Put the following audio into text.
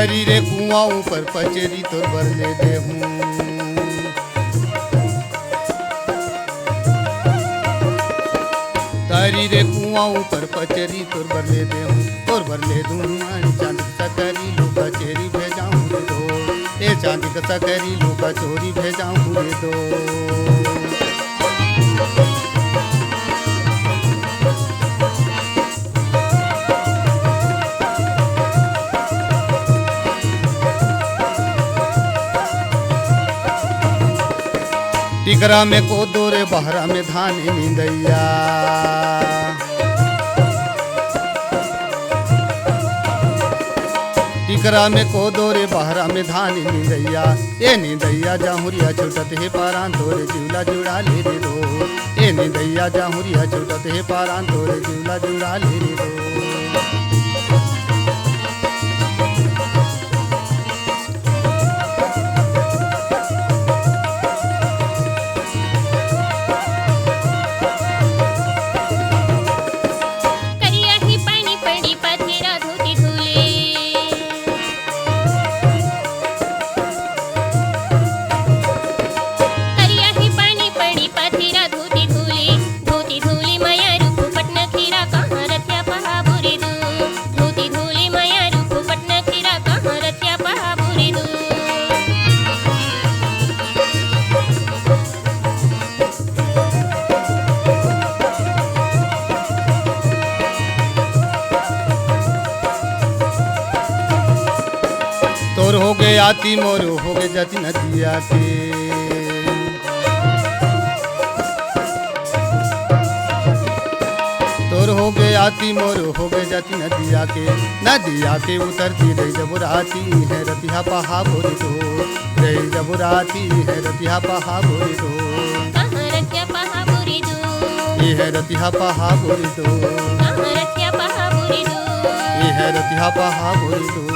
तरी रे कुआं पर पचेरी तोर बरले दे हूँ। तारी रे कुआं पर पचेरी तोर बरले दे हूँ, तोर बरले दूँ चांदी सकरी लुका चेरी भेजाऊँ रे दो, ए चांदी का सकरी लुका चोरी भेजाऊँ रे दो। टिकरा में कोदो रे बहरा में धान नींदैया, टिकरा में कोदो रे बहरा में धान नींदैया, ए नींदैया जाहुरिया छुटत हे पारान तोरे जिवला जुड़ा ले रे दो, ए नींदैया जाहुरिया छुटत हे पारान तोरे जिवला जुड़ा ले रे दो। तोर हो गए आती मोर हो गए जाती नदिया के, तोर हो गए आती मोर हो गए जाती नदिया के, नदिया के उतरती रही जब राती है रतिहा पहा बोरी दो, रही जब राती है रतिहा पहा बोरी दो, रतिया पहा बोरी दो, ये है रतिहा पहा बोरी दो, रतिया पहा बोरी दो, ये है रतिहा पहा बोरी दो।